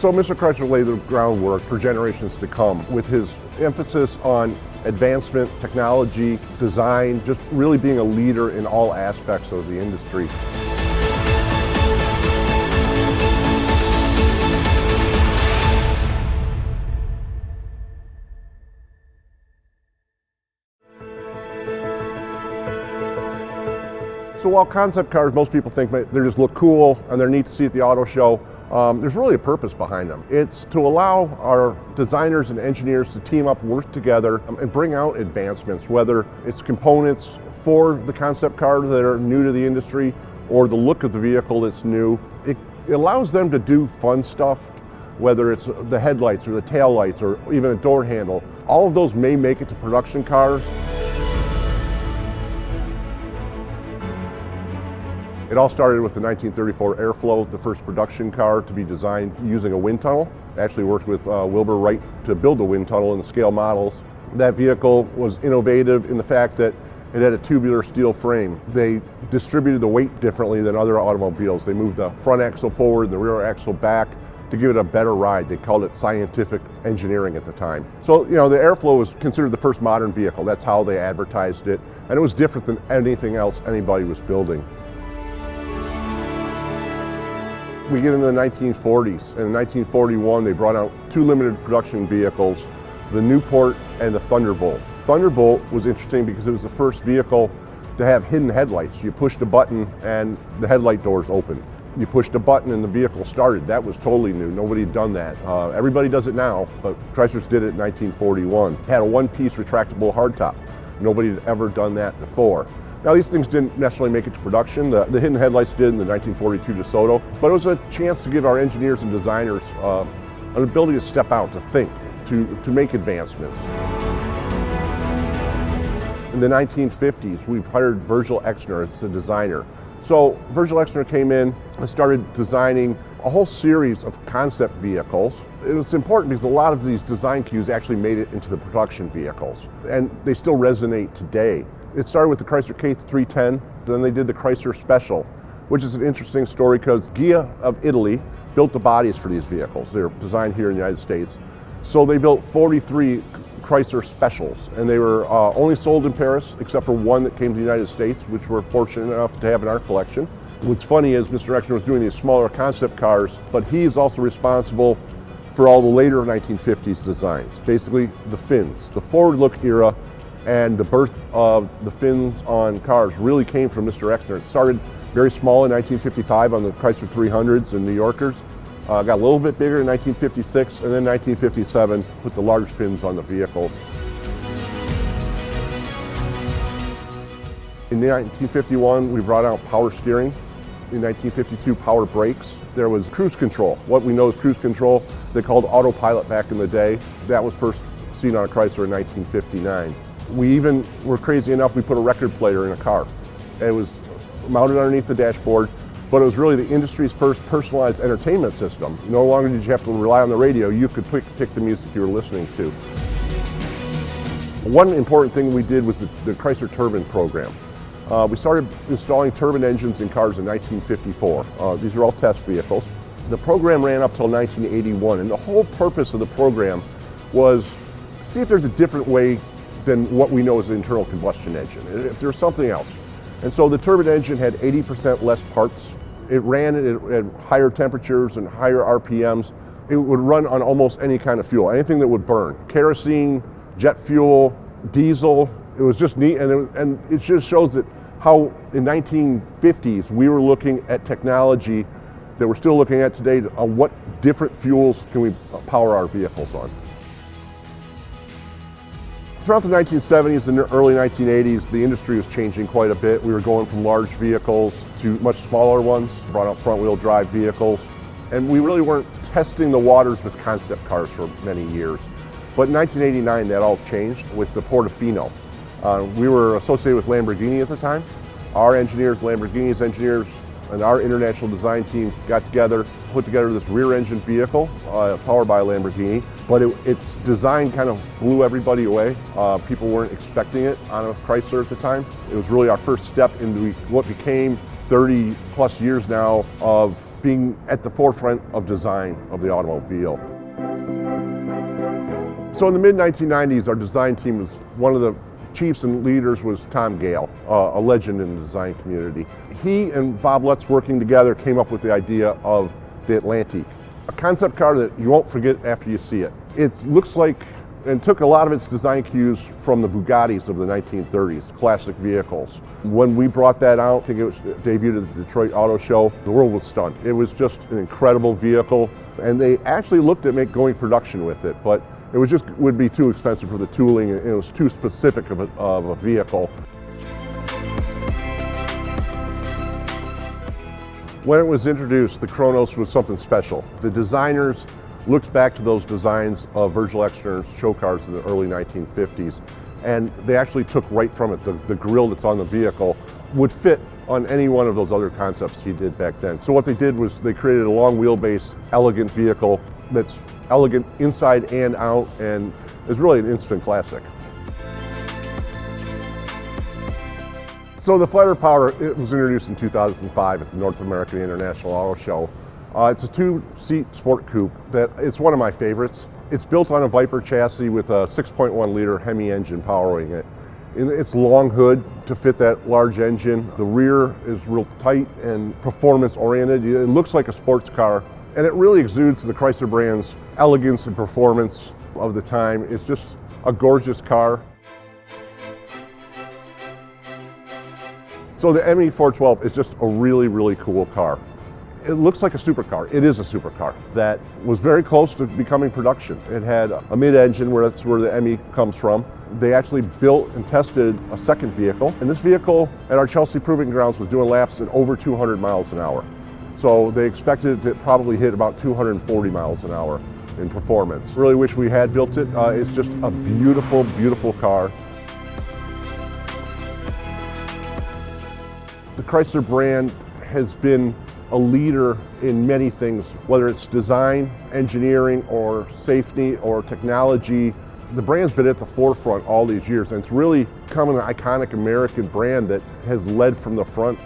So Mr. Chrysler laid the groundwork for generations to come with his emphasis on advancement, technology, design, just really being a leader in all aspects of the industry. So while concept cars, most people think they just look cool and they're neat to see at the auto show, there's really a purpose behind them. It's to allow our designers and engineers to team up, work together, and bring out advancements, whether it's components for the concept car that are new to the industry or the look of the vehicle that's new. It allows them to do fun stuff, whether it's the headlights or the tail lights or even a door handle. All of those may make it to production cars. It all started with the 1934 Airflow, the first production car to be designed using a wind tunnel. I actually worked with Wilbur Wright to build the wind tunnel in the scale models. That vehicle was innovative in the fact that it had a tubular steel frame. They distributed the weight differently than other automobiles. They moved the front axle forward and the rear axle back to give it a better ride. They called it scientific engineering at the time. So, the Airflow was considered the first modern vehicle. That's how they advertised it. And it was different than anything else anybody was building. We get into the 1940s, and in 1941 they brought out two limited production vehicles, the Newport and the Thunderbolt. Thunderbolt was interesting because it was the first vehicle to have hidden headlights. You pushed a button and the headlight doors opened. You pushed a button and the vehicle started. That was totally new. Nobody had done that. Everybody does it now, but Chrysler's did it in 1941. It had a one-piece retractable hardtop. Nobody had ever done that before. Now, these things didn't necessarily make it to production. The hidden headlights did in the 1942 DeSoto, but it was a chance to give our engineers and designers an ability to step out, to think, to make advancements. In the 1950s, we hired Virgil Exner as a designer. So Virgil Exner came in and started designing a whole series of concept vehicles. It was important because a lot of these design cues actually made it into the production vehicles, and they still resonate today. It started with the Chrysler K310, then they did the Chrysler Special, which is an interesting story because Ghia of Italy built the bodies for these vehicles. They're designed here in the United States. So they built 43 Chrysler Specials, and they were only sold in Paris, except for one that came to the United States, which we're fortunate enough to have in our collection. What's funny is Mr. Exner was doing these smaller concept cars, but he's also responsible for all the later 1950s designs. Basically, the fins, the forward look era, and the birth of the fins on cars really came from Mr. Exner. It started very small in 1955 on the Chrysler 300s and New Yorkers. Got a little bit bigger in 1956, and then 1957 put the large fins on the vehicles. In 1951, we brought out power steering. In 1952, power brakes. There was cruise control. What we know is cruise control. They called autopilot back in the day. That was first seen on a Chrysler in 1959. We even were crazy enough, we put a record player in a car. It was mounted underneath the dashboard, but it was really the industry's first personalized entertainment system. No longer did you have to rely on the radio, you could pick the music you were listening to. One important thing we did was the Chrysler turbine program. We started installing turbine engines in cars in 1954. These are all test vehicles. The program ran up till 1981, and the whole purpose of the program was to see if there's a different way than what we know as an internal combustion engine, if there's something else. And so the turbine engine had 80% less parts. It ran at higher temperatures and higher RPMs. It would run on almost any kind of fuel, anything that would burn. Kerosene, jet fuel, diesel. It was just neat, and it just shows that how in 1950s we were looking at technology that we're still looking at today on what different fuels can we power our vehicles on. Throughout the 1970s and early 1980s, the industry was changing quite a bit. We were going from large vehicles to much smaller ones, brought out front-wheel drive vehicles, and we really weren't testing the waters with concept cars for many years. But in 1989, that all changed with the Portofino. We were associated with Lamborghini at the time. Our engineers, Lamborghini's engineers, and our international design team got together, put together this rear-engine vehicle powered by a Lamborghini, but its design kind of blew everybody away. People weren't expecting it on a Chrysler at the time. It was really our first step into what became 30 plus years now of being at the forefront of design of the automobile. So in the mid-1990s, our design team was, one of the chiefs and leaders was Tom Gale, a legend in the design community. He and Bob Lutz working together came up with the idea of the Atlantique, a concept car that you won't forget after you see it. It looks like, and took a lot of its design cues from the Bugattis of the 1930s, classic vehicles. When we brought that out, I think it was debuted at the Detroit Auto Show, the world was stunned. It was just an incredible vehicle, and they actually looked at going production with it, but it was just would be too expensive for the tooling, and it was too specific of a vehicle. When it was introduced, the Kronos was something special. The designers looked back to those designs of Virgil Exner's show cars in the early 1950s, and they actually took right from it. The grille that's on the vehicle would fit on any one of those other concepts he did back then. So what they did was they created a long wheelbase, elegant vehicle that's elegant inside and out, and is really an instant classic. So the Fighter Power, it was introduced in 2005 at the North American International Auto Show. It's a two-seat sport coupe that it's one of my favorites. It's built on a Viper chassis with a 6.1 liter Hemi engine powering it. It's long hood to fit that large engine. The rear is real tight and performance oriented. It looks like a sports car, and it really exudes the Chrysler brand's elegance and performance of the time. It's just a gorgeous car. So the ME412 is just a really, really cool car. It looks like a supercar. It is a supercar that was very close to becoming production. It had a mid-engine, where that's where the ME comes from. They actually built and tested a second vehicle, and this vehicle at our Chelsea Proving Grounds was doing laps at over 200 miles an hour. So they expected it to probably hit about 240 miles an hour in performance. Really wish we had built it. It's just a beautiful, beautiful car. The Chrysler brand has been a leader in many things, whether it's design, engineering, or safety, or technology. The brand's been at the forefront all these years, and it's really become an iconic American brand that has led from the front.